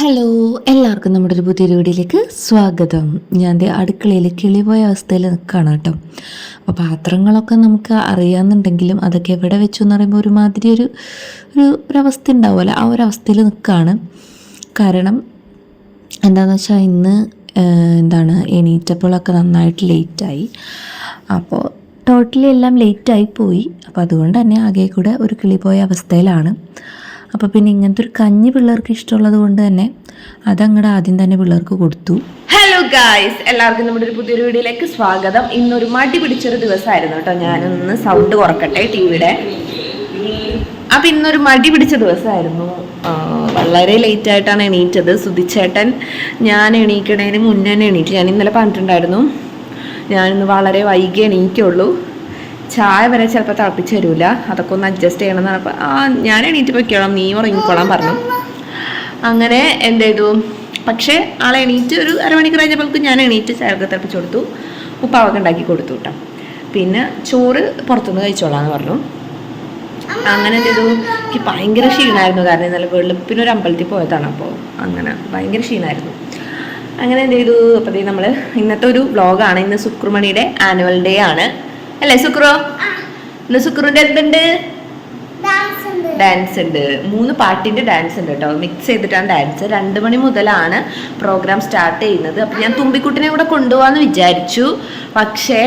Hello, എല്ലാവർക്കും നമ്മുടെ ഒരു പുതിയൊരു വീഡിയോയിലേക്ക് സ്വാഗതം. ഞാൻ ദേ അടുക്കളയിൽ കിളിപോയ അവസ്ഥയിൽ നിൽക്കുകയാണ് കേട്ടോ. അപ്പോൾ പാത്രങ്ങളൊക്കെ നമുക്ക് അറിയാമെന്നുണ്ടെങ്കിലും അതൊക്കെ എവിടെ വെച്ചു എന്ന് പറയുമ്പോൾ ഒരുമാതിരി ഒരവസ്ഥ ഉണ്ടാവുമല്ലോ, ആ ഒരു അവസ്ഥയിൽ നിൽക്കുകയാണ്. കാരണം എന്താണെന്ന് വെച്ചാൽ ഇന്ന് എണീറ്റപ്പോഴൊക്കെ നന്നായിട്ട് ലേറ്റായി. അപ്പോൾ ടോട്ടലി എല്ലാം ലേറ്റായി പോയി. അപ്പോൾ അതുകൊണ്ട് തന്നെ ആകെ കൂടെ ഒരു കിളിപോയ അവസ്ഥയിലാണ്. അപ്പോൾ പിന്നെ ഇങ്ങനത്തെ ഒരു കഞ്ഞി പിള്ളേർക്ക് ഇഷ്ടമുള്ളത് കൊണ്ട് തന്നെ അതങ്ങടെ ആദ്യം തന്നെ പിള്ളേർക്ക് കൊടുത്തു. ഹലോ ഗായ്സ്, എല്ലാവർക്കും നമ്മുടെ ഒരു പുതിയൊരു വീഡിയോയിലേക്ക് സ്വാഗതം. ഇന്നൊരു മടി പിടിച്ചൊരു ദിവസമായിരുന്നു കേട്ടോ. ഞാനൊന്ന് സൗണ്ട് കുറക്കട്ടെ ടിവിയുടെ. അപ്പം ഇന്നൊരു മടി പിടിച്ച ദിവസമായിരുന്നു. വളരെ ലേറ്റായിട്ടാണ് എണീറ്റത്. സുധിച്ചേട്ടൻ ഞാൻ എണീക്കണതിന് മുന്നേ തന്നെ എണീറ്റ്. ഞാൻ ഇന്നലെ പറഞ്ഞിട്ടുണ്ടായിരുന്നു ഞാനിന്ന് വളരെ വൈകി എണീക്കുള്ളൂ, ചായ വരെ ചിലപ്പോൾ തിളപ്പിച്ച് തരൂല, അതൊക്കെ ഒന്ന് അഡ്ജസ്റ്റ് ചെയ്യണം എന്ന് പറഞ്ഞപ്പോൾ ഞാൻ എണീറ്റ് പൊയ്ക്കോളാം, നീ ഉറങ്ങിക്കോളാം പറഞ്ഞു. അങ്ങനെ എന്ത് ചെയ്തു, പക്ഷേ ആളെ എണീറ്റ് ഒരു അരമണിക്കൂർ കഴിഞ്ഞപ്പോഴേക്കും ഞാൻ എണീറ്റ് ചായയൊക്കെ തിളപ്പിച്ച് കൊടുത്തു, ഉപ്പാവൊക്കെ ഉണ്ടാക്കി കൊടുത്തു കേട്ടോ. പിന്നെ ചോറ് പുറത്തുനിന്ന് കഴിച്ചോളാന്ന് പറഞ്ഞു. അങ്ങനെ എന്ത് ചെയ്തു, എനിക്ക് ഭയങ്കര ക്ഷീണമായിരുന്നു. കാരണം ഇന്നലെ വെളുപ്പിന് ഒരു അമ്പലത്തിൽ പോയതാണ്. അപ്പോൾ അങ്ങനെ ഭയങ്കര ക്ഷീണമായിരുന്നു. അങ്ങനെ എന്ത് ചെയ്തു, അപ്പോൾ നമ്മൾ ഇന്നത്തെ ഒരു വ്ളോഗാണ്. ഇന്ന് സുക്രുമണിയുടെ ആനുവൽ ഡേ ആണ് അല്ലേ സുക്രോ? ഇന്ന് സുക്രുവിന്റെ എന്തുണ്ട്? ഡാൻസ് ഉണ്ട്. 3 പാട്ടിന്റെ ഡാൻസ് ഉണ്ട് കേട്ടോ. മിക്സ് ചെയ്തിട്ടാണ് ഡാൻസ്. 2 മണി മുതലാണ് പ്രോഗ്രാം സ്റ്റാർട്ട് ചെയ്യുന്നത്. അപ്പൊ ഞാൻ തുമ്പിക്കുട്ടിനെ കൂടെ കൊണ്ടുപോകാന്ന് വിചാരിച്ചു. പക്ഷേ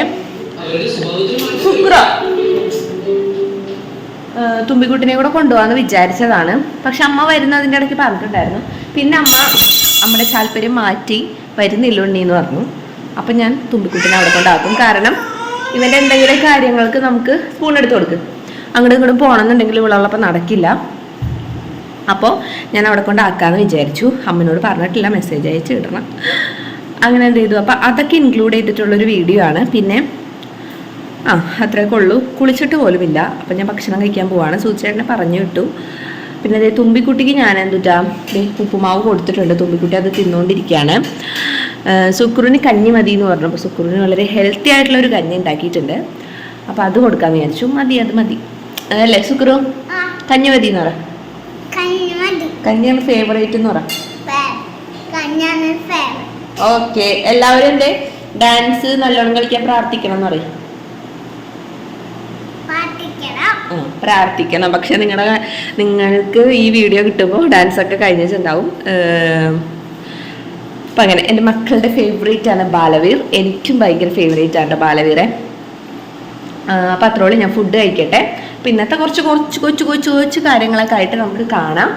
തുമ്പിക്കുട്ടിനെ കൂടെ കൊണ്ടുപോകാന്ന് വിചാരിച്ചതാണ്. പക്ഷെ അമ്മ വരുന്നതിൻ്റെ ഇടയ്ക്ക് പറഞ്ഞിട്ടുണ്ടായിരുന്നു. പിന്നെ അമ്മയുടെ താല്പര്യം മാറ്റി വരുന്നില്ല ഉണ്ണീന്ന് പറഞ്ഞു. അപ്പൊ ഞാൻ തുമ്പിക്കുട്ടിനെ അവിടെ കൊണ്ടാക്കും. കാരണം ഇവന്റെ എന്തെങ്കിലും കാര്യങ്ങൾക്ക് നമുക്ക് സ്പൂൺ എടുത്ത് കൊടുക്കും. അങ്ങോട്ടും ഇങ്ങോട്ടും പോകണമെന്നുണ്ടെങ്കിൽ ഇവളുള്ളപ്പോൾ നടക്കില്ല. അപ്പോൾ ഞാൻ അവിടെ കൊണ്ടാക്കാമെന്ന് വിചാരിച്ചു. അമ്മനോട് പറഞ്ഞിട്ടില്ല, മെസ്സേജ് അയച്ച് ഇടണം. അങ്ങനെ എന്ത് ചെയ്തു, അപ്പം അതൊക്കെ ഇൻക്ലൂഡ് ചെയ്തിട്ടുള്ളൊരു വീഡിയോ ആണ്. പിന്നെ അത്രയൊക്കെ ഉള്ളൂ. കുളിച്ചിട്ട് പോലുമില്ല. അപ്പം ഞാൻ ഭക്ഷണം കഴിക്കാൻ പോവാണ്. സൂചേട്ടനെ പറഞ്ഞു വിട്ടു. പിന്നെ അതേ തുമ്പിക്കുട്ടിക്ക് ഞാൻ ഉപ്പുമാവ് കൊടുത്തിട്ടുണ്ട്. തുമ്പിക്കുട്ടി അത് തിന്നുകൊണ്ടിരിക്കുകയാണ്. സുക്രുവിന് കഞ്ഞി മതി എന്ന് പറഞ്ഞു. അപ്പോൾ സുക്രുവിന് വളരെ ഹെൽത്തി ആയിട്ടുള്ള ഒരു കഞ്ഞി ഉണ്ടാക്കിയിട്ടുണ്ട്. അപ്പോൾ അത് കൊടുക്കാമെന്ന് വിചാരിച്ചു. അത് മതി അല്ലേ സുക്രു? കഞ്ഞി മതി എന്ന് പറ. കഞ്ഞിയാണ് ഫേവറേറ്റ് എന്ന് പറ. ഓക്കെ, എല്ലാവരും എൻ്റെ ഡാൻസ് നല്ലോണം കളിക്കാൻ പ്രാർത്ഥിക്കണം എന്ന് പറയും. പ്രാർത്ഥിക്കണം. പക്ഷെ നിങ്ങൾക്ക് ഈ വീഡിയോ കിട്ടുമ്പോൾ ഡാൻസ് ഒക്കെ കഴിഞ്ഞിട്ടുണ്ടാവും. അപ്പം അങ്ങനെ എൻ്റെ മക്കളുടെ ഫേവറേറ്റ് ആണ് ബാലവീർ. എനിക്കും ഭയങ്കര ഫേവറേറ്റ് ആണ് ബാലവീറെ. അപ്പം അത്രോളം ഞാൻ ഫുഡ് കഴിക്കട്ടെ. പിന്നത്തെ കുറച്ച് കാര്യങ്ങളൊക്കെ ആയിട്ട് നമുക്ക് കാണാം.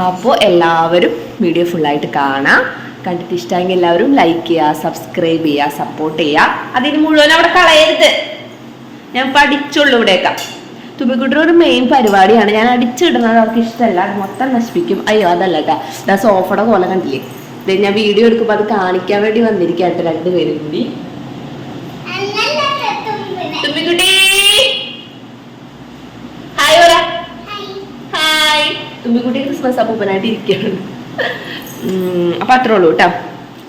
അപ്പോൾ എല്ലാവരും വീഡിയോ ഫുള്ളായിട്ട് കാണാം. കണ്ടിട്ട് ഇഷ്ടമെങ്കിൽ എല്ലാവരും ലൈക്ക് ചെയ്യുക, സബ്സ്ക്രൈബ് ചെയ്യുക, സപ്പോർട്ട് ചെയ്യുക. അതിന് മുഴുവൻ അവിടെ കളയരുത്. ഞാൻ പഠിച്ചുള്ളൂ ഇവിടേക്കാം. തുമ്പിക്കുട്ടിയുടെ ഒരു മെയിൻ പരിപാടിയാണ്. ഞാൻ അടിച്ചിടുന്നത് അവർക്ക് ഇഷ്ടമല്ല, അത് മൊത്തം നശിപ്പിക്കും. അയ്യോ അതല്ല കേട്ടോ, ഇതാ സോഫയുടെ പോലെ കണ്ടില്ലേ. ഞാൻ വീഡിയോ എടുക്കുമ്പോൾ അത് കാണിക്കാൻ വേണ്ടി വന്നിരിക്കട്ടെ 2 പേരും കൂടി. തുമ്പിക്കുട്ടി ഹായ് പറ. ഹായ്. തുമ്പിക്കുട്ടി ക്രിസ്മസ് അപ്പൂപ്പനായിട്ട് ഇരിക്കുകയാണ്. അപ്പൊ അത്രേ ഉള്ളൂ കേട്ടോ.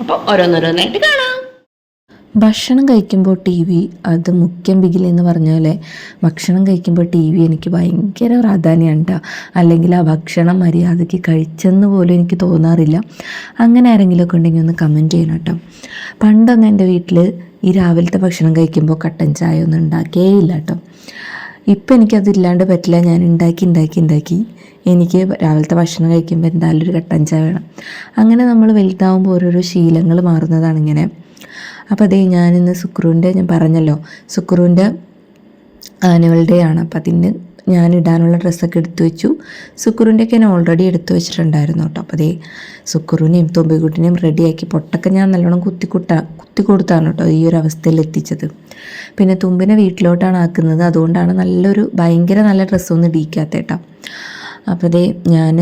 അപ്പൊ ഓരോന്നോരോന്നായിട്ട് കാണാം. ഭക്ഷണം കഴിക്കുമ്പോൾ ടി വി അത് മുഖ്യം ബിഗിലെന്ന് പറഞ്ഞ പോലെ ഭക്ഷണം കഴിക്കുമ്പോൾ ടി വി എനിക്ക് ഭയങ്കര പ്രാധാന്യമാണ് കേട്ടോ. അല്ലെങ്കിൽ ആ ഭക്ഷണം മര്യാദയ്ക്ക് കഴിച്ചെന്ന് പോലും എനിക്ക് തോന്നാറില്ല. അങ്ങനെ ആരെങ്കിലുമൊക്കെ ഉണ്ടെങ്കിൽ ഒന്ന് കമൻറ്റ് ചെയ്യണം കേട്ടോ. പണ്ടൊന്നും എൻ്റെ വീട്ടിൽ ഈ രാവിലത്തെ ഭക്ഷണം കഴിക്കുമ്പോൾ കട്ടൻ ചായ ഒന്നും ഉണ്ടാക്കിയേയില്ല കേട്ടോ. ഇപ്പം എനിക്കതില്ലാണ്ട് പറ്റില്ല. ഞാൻ ഉണ്ടാക്കി എനിക്ക് രാവിലത്തെ ഭക്ഷണം കഴിക്കുമ്പോൾ എന്തായാലും ഒരു കട്ടൻ ചായ വേണം. അങ്ങനെ നമ്മൾ വലുതാവുമ്പോൾ ഓരോരോ ശീലങ്ങൾ മാറുന്നതാണ് ഇങ്ങനെ. അപ്പോൾ അതേ ഞാനിന്ന് ഞാൻ പറഞ്ഞല്ലോ സുക്രുവിൻ്റെ ആനുവൽ ഡേ ആണ്. അപ്പോൾ അതിന് ഞാൻ ഇടാനുള്ള ഡ്രസ്സൊക്കെ എടുത്തു വെച്ചു. സുക്രുവിൻ്റെയൊക്കെ ഞാൻ ഓൾറെഡി എടുത്തു വെച്ചിട്ടുണ്ടായിരുന്നു കേട്ടോ. അപ്പോൾ അതേ സുക്രുവിനെയും തുമ്പിക്കുട്ടിനെയും റെഡിയാക്കി പൊട്ടൊക്കെ ഞാൻ നല്ലോണം കുത്തി കൊടുത്താണ് കേട്ടോ ഈ ഒരു അവസ്ഥയിൽ എത്തിച്ചത്. പിന്നെ തുമ്പിനെ വീട്ടിലോട്ടാണ് ആക്കുന്നത്. അതുകൊണ്ടാണ് ഭയങ്കര നല്ല ഡ്രസ്സൊന്നും ഇടിക്കാത്ത കേട്ടോ. അപ്പോൾ അതേ ഞാൻ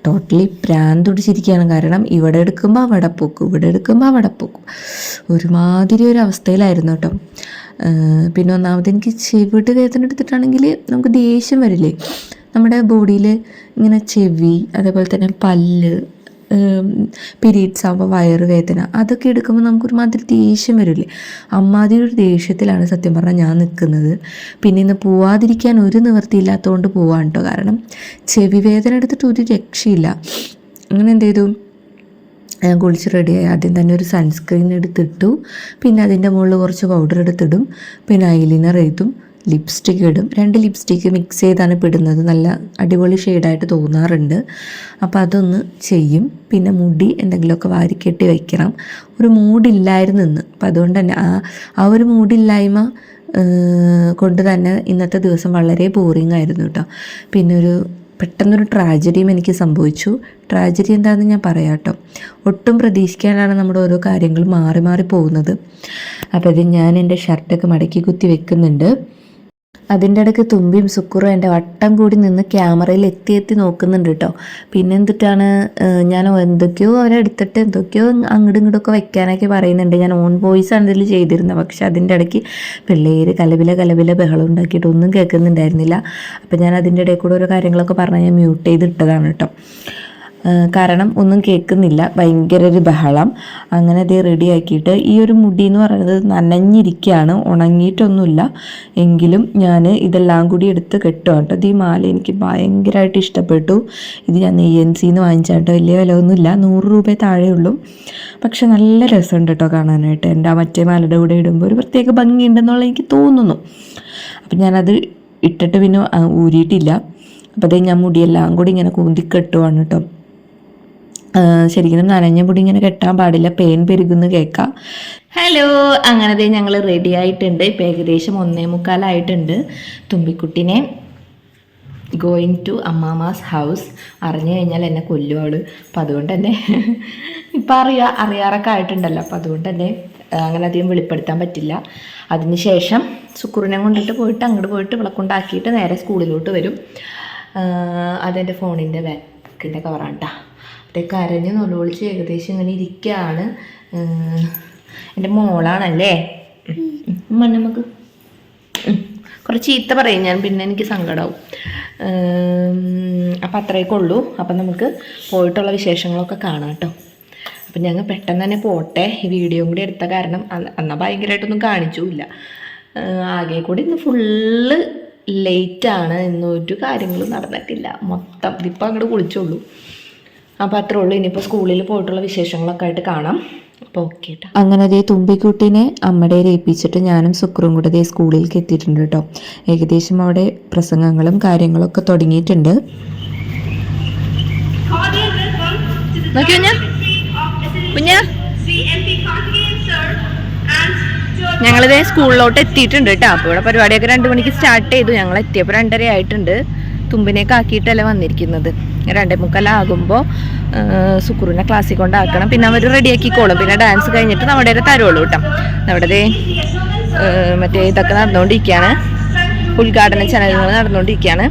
ടോട്ടലി പ്രാന്ത് പിടിച്ചിരിക്കുകയാണ്. കാരണം ഇവിടെ എടുക്കുമ്പോൾ അവിടെ പോക്കും ഒരുമാതിരി ഒരു അവസ്ഥയിലായിരുന്നു കേട്ടോ. പിന്നെ ഒന്നാമത് എനിക്ക് ചെവിയുടെ വേദന എടുത്തിട്ടാണെങ്കിൽ നമുക്ക് ദേഷ്യം വരില്ലേ. നമ്മുടെ ബോഡിയിൽ ഇങ്ങനെ ചെവി, അതേപോലെ തന്നെ പല്ല്, പീരീഡ്സ് ആകുമ്പോൾ വയറുവേദന, അതൊക്കെ എടുക്കുമ്പോൾ നമുക്കൊരുമാതിരി ദേഷ്യം വരില്ലേ. അമ്മാതിരി ഒരു ദേഷ്യത്തിലാണ് സത്യം പറഞ്ഞാൽ ഞാൻ നിൽക്കുന്നത്. പിന്നെ ഇന്ന് പോവാതിരിക്കാൻ ഒരു നിവൃത്തിയില്ലാത്തതുകൊണ്ട് പോവാണ് കേട്ടോ. കാരണം ചെവി വേദന എടുത്തിട്ട് ഒരു രക്ഷയില്ല. അങ്ങനെ എന്ത് ചെയ്തു, ഞാൻ കുളിച്ച് റെഡിയായി. ആദ്യം തന്നെ ഒരു സൺസ്ക്രീൻ എടുത്തിട്ടു, പിന്നെ അതിൻ്റെ മുകളിൽ കുറച്ച് പൗഡർ എടുത്തിടും, പിന്നെ ഐലൈനർ എഴുതും, ലിപ്സ്റ്റിക്ക് ഇടും. 2 ലിപ്സ്റ്റിക്ക് മിക്സ് ചെയ്താണ് ഇപ്പോൾ ഇടുന്നത്. നല്ല അടിപൊളി ഷെയ്ഡായിട്ട് തോന്നാറുണ്ട്. അപ്പോൾ അതൊന്ന് ചെയ്യും. പിന്നെ മുടി എന്തെങ്കിലുമൊക്കെ വാരിക്കെട്ടി വയ്ക്കണം. ഒരു മൂഡില്ലായിരുന്നു ഇന്ന്. അപ്പം അതുകൊണ്ട് തന്നെ ആ ഒരു മൂഡില്ലായ്മ കൊണ്ട് തന്നെ ഇന്നത്തെ ദിവസം വളരെ ബോറിംഗ് ആയിരുന്നു കേട്ടോ. പിന്നെ പെട്ടെന്നൊരു ട്രാജഡിയും എനിക്ക് സംഭവിച്ചു. ട്രാജഡി എന്താണെന്ന് ഞാൻ പറയാം കേട്ടോ. ഒട്ടും പ്രതീക്ഷിക്കാനാണ് നമ്മുടെ ഓരോ കാര്യങ്ങൾ മാറി മാറി പോകുന്നത്. അപ്പോൾ ഇത് ഞാൻ എൻ്റെ ഷർട്ടൊക്കെ മടക്കി കുത്തി വെക്കുന്നുണ്ട്. അതിൻ്റെ ഇടയ്ക്ക് തുമ്പിയും സുക്കുറും എൻ്റെ വട്ടം കൂടി നിന്ന് ക്യാമറയിൽ എത്തി നോക്കുന്നുണ്ട് കേട്ടോ. പിന്നെ എന്തിട്ടാണ് ഞാൻ എന്തൊക്കെയോ അവരെടുത്തിട്ട് എന്തൊക്കെയോ അങ്ങോട്ടും ഇങ്ങോട്ടൊക്കെ വെക്കാനൊക്കെ പറയുന്നുണ്ട്. ഞാൻ ഓൺ വോയിസ് ആണ് ഇതിൽ ചെയ്തിരുന്നത്. പക്ഷെ അതിൻ്റെ ഇടയ്ക്ക് പിള്ളേർ കലവില ബഹളം ഉണ്ടാക്കിയിട്ട് ഒന്നും കേൾക്കുന്നുണ്ടായിരുന്നില്ല. അപ്പോൾ ഞാൻ അതിൻ്റെ ഇടയിൽ കൂടെ ഓരോ കാര്യങ്ങളൊക്കെ പറഞ്ഞാൽ ഞാൻ മ്യൂട്ട് ചെയ്തിട്ടതാണ് കേട്ടോ. കാരണം ഒന്നും കേൾക്കുന്നില്ല, ഭയങ്കര ഒരു ബഹളം. അങ്ങനെ അത് റെഡിയാക്കിയിട്ട് ഈ ഒരു മുടി എന്ന് പറയുന്നത് നനഞ്ഞിരിക്കുകയാണ്, ഉണങ്ങിയിട്ടൊന്നുമില്ല. എങ്കിലും ഞാൻ ഇതെല്ലാം കൂടി എടുത്ത് കെട്ടുകയാണ് കേട്ടോ. ഈ മാല എനിക്ക് ഭയങ്കരമായിട്ട് ഇഷ്ടപ്പെട്ടു. ഇത് ഞാൻ നെയ്യൻസിന്ന് വാങ്ങിച്ചാട്ടോ. വലിയ വില ഒന്നുമില്ല, 100 രൂപ താഴെ ഉള്ളൂ. പക്ഷെ നല്ല രസമുണ്ട് കേട്ടോ കാണാനായിട്ട്. എൻ്റെ ആ മറ്റേ മാലയുടെ കൂടെ ഇടുമ്പോൾ ഒരു പ്രത്യേക ഭംഗിയുണ്ടെന്നുള്ള എനിക്ക് തോന്നുന്നു. അപ്പം ഞാനത് ഇട്ടിട്ട് പിന്നെ ഊരിയിട്ടില്ല. അപ്പോൾ അതേ ഞാൻ മുടിയെല്ലാം കൂടി ഇങ്ങനെ കൂന്തിക്കെട്ടുവാണ് കേട്ടോ. ശരിക്കും നനഞ്ഞ മുടി ഇങ്ങനെ കെട്ടാൻ പാടില്ല, പെയിൻ പെരുകുന്നു കേൾക്കാം. ഹലോ, അങ്ങനത്തെ ഞങ്ങൾ റെഡി ആയിട്ടുണ്ട്. ഇപ്പം ഏകദേശം 1:45 തുമ്പിക്കുട്ടിനെ ഗോയിങ് ടു അമ്മാമാസ് ഹൗസ്. അറിഞ്ഞു കഴിഞ്ഞാൽ എന്നെ കൊല്ലും അവള്. അപ്പം അതുകൊണ്ട് തന്നെ ഇപ്പം അറിയാറൊക്കെ ആയിട്ടുണ്ടല്ലോ. അപ്പം അതുകൊണ്ട് തന്നെ അങ്ങനെ അധികം വെളിപ്പെടുത്താൻ പറ്റില്ല. അതിനുശേഷം സുക്കുറിനെ കൊണ്ടിട്ട് അങ്ങോട്ട് പോയിട്ട് ഇവളെ കൊണ്ടാക്കിയിട്ട് നേരെ സ്കൂളിലോട്ട് വരും. അതെൻ്റെ ഫോണിൻ്റെ ബാക്കിൻ്റെ കവറാണ് കേട്ടോ. അതേ കരഞ്ഞ് നൊലോളിച്ച് ഏകദേശം ഇങ്ങനെ ഇരിക്കുകയാണ്. എൻ്റെ മോളാണല്ലേ. നമുക്ക് കുറച്ച് ചീത്ത പറയും ഞാൻ, പിന്നെ എനിക്ക് സങ്കടമാവും. അപ്പം അത്രയൊക്കെ ഉള്ളൂ. അപ്പം നമുക്ക് പോയിട്ടുള്ള വിശേഷങ്ങളൊക്കെ കാണാം കേട്ടോ. അപ്പം ഞങ്ങൾ പെട്ടെന്ന് തന്നെ പോട്ടെ. ഈ വീഡിയോ കൂടി എടുത്ത കാരണം എന്നാൽ ഭയങ്കരമായിട്ടൊന്നും കാണിച്ചില്ല. ആകെ കൂടി ഇന്ന് ഫുള്ള് ലേറ്റാണ്. ഇന്നൊരു കാര്യങ്ങളും നടന്നിട്ടില്ല. മൊത്തം ഇതിപ്പോൾ അങ്ങോട്ട് കുളിച്ചുള്ളൂ. അപ്പോൾ അത്രേ ഉള്ളൂ. ഇനിയിപ്പോൾ സ്കൂളിൽ പോയിട്ടുള്ള വിശേഷങ്ങളൊക്കെ ആയിട്ട് കാണാം. അപ്പോൾ ഓക്കെ കേട്ടോ. അങ്ങനെ അതേ തുമ്പിക്കുട്ടീനെ അമ്മയുടെ ഏൽപ്പിച്ചിട്ട് ഞാനും സുക്രും കൂടെ അതേ സ്കൂളിലേക്ക് എത്തിയിട്ടുണ്ട് കേട്ടോ. ഏകദേശം അവിടെ പ്രസംഗങ്ങളും കാര്യങ്ങളൊക്കെ തുടങ്ങിയിട്ടുണ്ട്. ഞങ്ങളിതേ സ്കൂളിലോട്ട് എത്തിയിട്ടുണ്ട് കേട്ടോ. അപ്പോൾ ഇവിടെ പരിപാടിയൊക്കെ 2 മണിക്ക് സ്റ്റാർട്ട് ചെയ്തു. ഞങ്ങൾ എത്തിയപ്പോൾ 2:30 ആയിട്ടുണ്ട്. തുമ്പിനെയൊക്കെ ആക്കിയിട്ടല്ലേ വന്നിരിക്കുന്നത്. 2:45 ആകുമ്പോൾ സുക്കുറിനെ ക്ലാസ്സിൽ കൊണ്ടാക്കണം. പിന്നെ അവർ റെഡിയാക്കിക്കോളും. പിന്നെ ഡാൻസ് കഴിഞ്ഞിട്ട് നമ്മുടെ തരുള്ളൂ കേട്ടോ. നമ്മുടെ മറ്റേ ഇതൊക്കെ നടന്നുകൊണ്ടിരിക്കുകയാണ്, ഉദ്ഘാടന ചടങ്ങുകൾ നടന്നുകൊണ്ടിരിക്കുകയാണ്.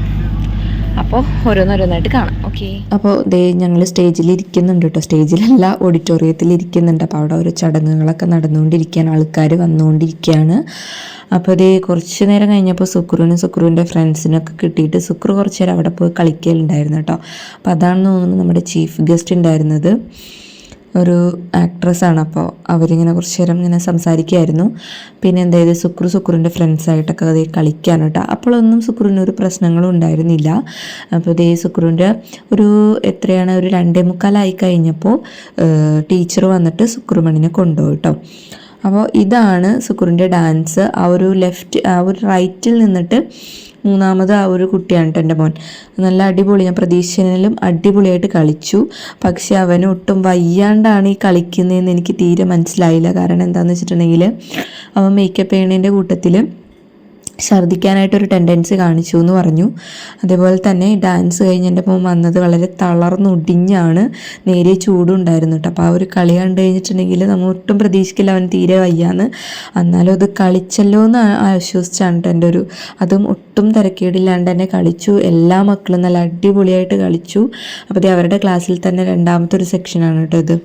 അപ്പോൾ ഓരോന്നോരോന്നായിട്ട് കാണാം. ഓക്കെ. അപ്പോൾ ഞങ്ങൾ സ്റ്റേജിൽ ഇരിക്കുന്നുണ്ട് കേട്ടോ. സ്റ്റേജിലല്ല, ഓഡിറ്റോറിയത്തിൽ ഇരിക്കുന്നുണ്ട്. അപ്പോൾ അവിടെ ഓരോ ചടങ്ങുകളൊക്കെ നടന്നുകൊണ്ടിരിക്കുകയാണ്, ആൾക്കാർ വന്നുകൊണ്ടിരിക്കുകയാണ്. അപ്പോൾ കുറച്ച് നേരം കഴിഞ്ഞപ്പോൾ സുക്രുവിൻ്റെ ഫ്രണ്ട്സിനൊക്കെ കിട്ടിയിട്ട് സുക്രു കുറച്ച് നേരം അവിടെ പോയി കളിക്കലുണ്ടായിരുന്നു കേട്ടോ. അപ്പോൾ അതാണെന്ന് തോന്നുന്നു നമ്മുടെ ചീഫ് ഗസ്റ്റ് ഉണ്ടായിരുന്നത്. ഒരു ആക്ട്രസ്സാണ്. അപ്പോൾ അവരിങ്ങനെ കുറച്ച് നേരം ഇങ്ങനെ സംസാരിക്കുമായിരുന്നു. പിന്നെ എന്തായത് സുക്രുവിൻ്റെ ഫ്രണ്ട്സായിട്ടൊക്കെ അതേ കളിക്കാൻ കേട്ടോ. അപ്പോഴൊന്നും സുക്രുവിന് ഒരു പ്രശ്നങ്ങളും ഉണ്ടായിരുന്നില്ല. അപ്പോൾ സുക്രുവിൻ്റെ ഒരു 2:45 കഴിഞ്ഞപ്പോൾ ടീച്ചർ വന്നിട്ട് സുക്രുമണിനെ കൊണ്ടുപോയി കേട്ടോ. അപ്പോൾ ഇതാണ് സുക്രുവിൻ്റെ ഡാൻസ്. ആ ഒരു റൈറ്റിൽ നിന്നിട്ട് മൂന്നാമത് ആ ഒരു കുട്ടിയാണ് കേട്ടോ എൻ്റെ മോൻ. നല്ല അടിപൊളി, ഞാൻ പ്രതീക്ഷിച്ചതിലും അടിപൊളിയായിട്ട് കളിച്ചു. പക്ഷെ അവന് ഒട്ടും വയ്യാണ്ടാണ് ഈ കളിക്കുന്നതെന്ന് എനിക്ക് തീരെ മനസ്സിലായില്ല. കാരണം എന്താണെന്ന് വെച്ചിട്ടുണ്ടെങ്കിൽ അവൻ മേക്കപ്പ് ചെയ്യണതിൻ്റെ കൂട്ടത്തിൽ ഛർദ്ദിക്കാനായിട്ടൊരു ടെൻഡൻസി കാണിച്ചു എന്ന് പറഞ്ഞു. അതേപോലെ തന്നെ ഡാൻസ് കഴിഞ്ഞ് എൻ്റെ മോൻ വന്നത് വളരെ തളർന്നൊടിഞ്ഞാണ്, നേരിയ ചൂടുണ്ടായിരുന്നു കേട്ടോ. അപ്പോൾ ആ ഒരു കളി കണ്ടു കഴിഞ്ഞിട്ടുണ്ടെങ്കിൽ നമ്മൾ ഒട്ടും പ്രതീക്ഷിക്കില്ല അവൻ തീരെ വയ്യാന്ന്. എന്നാലും അത് കളിച്ചല്ലോ എന്ന് ആശ്വസിച്ചാണ് കേട്ടോ എൻ്റെ അതും ഒട്ടും തിരക്കേടില്ലാണ്ട് തന്നെ കളിച്ചു. എല്ലാ മക്കളും നല്ല അടിപൊളിയായിട്ട് കളിച്ചു. അപ്പോൾ ഇത് അവരുടെ ക്ലാസ്സിൽ തന്നെ 2ാമത്തെ ഒരു സെക്ഷനാണ് കേട്ടോ ഇത്.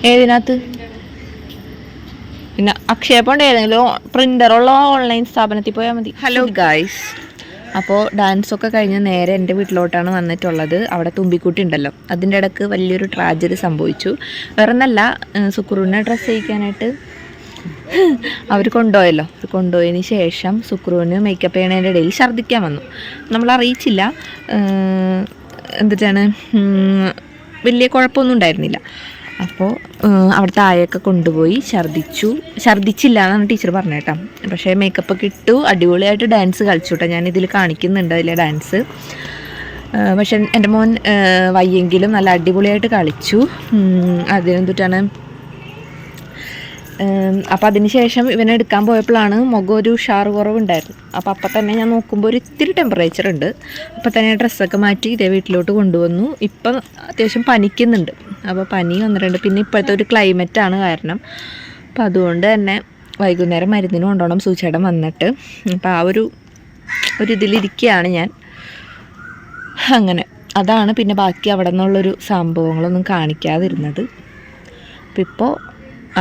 ഏതിനകത്ത് പിന്നെ അക്ഷയപ്പണ്ട് ഏതെങ്കിലും പ്രിൻ്ററുള്ള ഓൺലൈൻ സ്ഥാപനത്തിൽ പോയാൽ മതി. ഹലോ ഗായ്സ്, അപ്പോൾ ഡാൻസൊക്കെ കഴിഞ്ഞ് നേരെ എൻ്റെ വീട്ടിലോട്ടാണ് വന്നിട്ടുള്ളത്. അവിടെ തുമ്പിക്കുട്ടി ഉണ്ടല്ലോ, അതിൻ്റെ ഇടയ്ക്ക് വലിയൊരു ട്രാജഡി സംഭവിച്ചു. വേറെ ഒന്നല്ല, സുക്കുറിനെ ഡ്രസ്സ് ചെയ്യിക്കാനായിട്ട് അവർ കൊണ്ടുപോയല്ലോ. അവർ കൊണ്ടുപോയതിന് ശേഷം സുക്രുവിന് മേക്കപ്പ് ചെയ്യണതിൻ്റെ ഇടയിൽ ഛർദ്ദിക്കാൻ വന്നു. നമ്മൾ അറിയിച്ചില്ല. എന്നിട്ടാണ് വലിയ കുഴപ്പമൊന്നും ഉണ്ടായിരുന്നില്ല. അപ്പോൾ അവിടുത്തെ ആയൊക്കെ കൊണ്ടുപോയി ഛർദ്ദിച്ചില്ല എന്നാണ് ടീച്ചർ പറഞ്ഞത് കേട്ടോ. പക്ഷേ മേക്കപ്പൊക്കെ ഇട്ടു അടിപൊളിയായിട്ട് ഡാൻസ് കളിച്ചു കേട്ടോ. ഞാനിതിൽ കാണിക്കുന്നുണ്ട് അതിലെ ഡാൻസ്. പക്ഷെ എൻ്റെ മോൻ വയ്യെങ്കിലും നല്ല അടിപൊളിയായിട്ട് കളിച്ചു. അതിനെന്തിട്ടാണ് അപ്പോൾ അതിന് ശേഷം ഇവനെ എടുക്കാൻ പോയപ്പോഴാണ് മുഖം ഒരു ഉഷാറ് കുറവുണ്ടായിരുന്നു. അപ്പം തന്നെ ഞാൻ നോക്കുമ്പോൾ ഒരു ഇത്തിരി ടെമ്പറേച്ചർ ഉണ്ട്. അപ്പം തന്നെ ഡ്രസ്സൊക്കെ മാറ്റി ഇതേ വീട്ടിലോട്ട് കൊണ്ടുവന്നു. ഇപ്പം അത്യാവശ്യം പനിക്കുന്നുണ്ട്. അപ്പോൾ പനി വന്നിട്ടുണ്ട്. പിന്നെ ഇപ്പോഴത്തെ ഒരു ക്ലൈമറ്റാണ് കാരണം. അപ്പം അതുകൊണ്ട് തന്നെ വൈകുന്നേരം മരുന്നിന് കൊണ്ടുപോകണം സൂചേട്ടൻ വന്നിട്ട്. അപ്പോൾ ആ ഒരു ഇതിലിരിക്കുകയാണ് ഞാൻ. അങ്ങനെ അതാണ് പിന്നെ ബാക്കി അവിടെ നിന്നുള്ളൊരു സംഭവങ്ങളൊന്നും കാണിക്കാതിരുന്നത്. അപ്പം ഇപ്പോൾ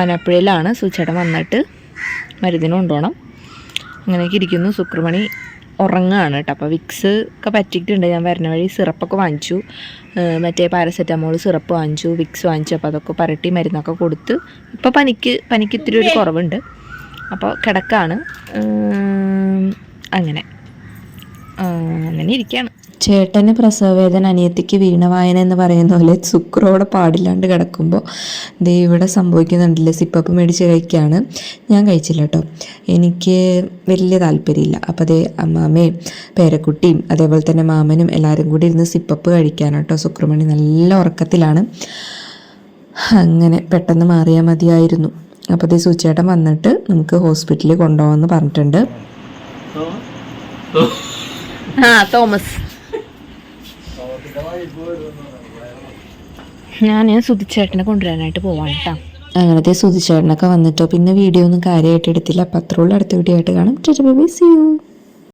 ആനപ്പുഴയിലാണ് സൂചേട്ടൻ വന്നിട്ട് മരുന്നിന് കൊണ്ടുപോകണം. അങ്ങനെയൊക്കെ ഇരിക്കുന്നു. സുക്രമണി ഉറങ്ങുകയാണ് കേട്ടോ. അപ്പോൾ വിക്സ് ഒക്കെ പറ്റിയിട്ടുണ്ട്. ഞാൻ വരുന്ന വഴി സിറപ്പൊക്കെ വാങ്ങിച്ചു. മറ്റേ പാരസെറ്റമോൾ സിറപ്പ് വാങ്ങിച്ചു, വിക്സ് വാങ്ങിച്ചു. അപ്പോൾ അതൊക്കെ പരട്ടി മരുന്നൊക്കെ കൊടുത്ത് ഇപ്പോൾ പനിക്ക് ഇത്തിരി ഒരു കുറവുണ്ട്. അപ്പോൾ കിടക്കാണ്. അങ്ങനെ ഇരിക്കുകയാണ്. ചേട്ടന് പ്രസവവേദന, അനിയത്തിക്ക് വീണവായന എന്ന് പറയുന്ന പോലെ സുക്രോടെ പാടില്ലാണ്ട് കിടക്കുമ്പോൾ ദേ ഇവിടെ സംഭവിക്കുന്നുണ്ടല്ലേ. സിപ്പപ്പ് മേടിച്ച് കഴിക്കുകയാണ്. ഞാൻ കഴിച്ചില്ല കേട്ടോ, എനിക്ക് വലിയ താല്പര്യമില്ല. അപ്പോൾ അതേ അമ്മാമ്മയും പേരക്കുട്ടിയും അതേപോലെ തന്നെ മാമനും എല്ലാവരും കൂടി ഇരുന്ന് സിപ്പപ്പ് കഴിക്കാനാണ് കേട്ടോ. സുക്രമണി നല്ല ഉറക്കത്തിലാണ്. അങ്ങനെ പെട്ടെന്ന് മാറിയാൽ മതിയായിരുന്നു. അപ്പോൾ അതേ സൂചേട്ടൻ വന്നിട്ട് നമുക്ക് ഹോസ്പിറ്റലിൽ കൊണ്ടുപോകാമെന്ന് പറഞ്ഞിട്ടുണ്ട്. തോമസ്, ഞാൻ സുധിച്ചേട്ടനെ കൊണ്ടുവരാനായിട്ട് പോവാണ് കേട്ടോ. അങ്ങനത്തെ സുധിച്ചേട്ടനൊക്കെ വന്നിട്ടോ. പിന്നെ വീഡിയോ ഒന്നും കാര്യമായിട്ട് എടുത്തില്ല. അപ്പോൾ അത്രയുള്ള അടുത്ത വീഡിയോ ആയിട്ട് കാണാം. See U.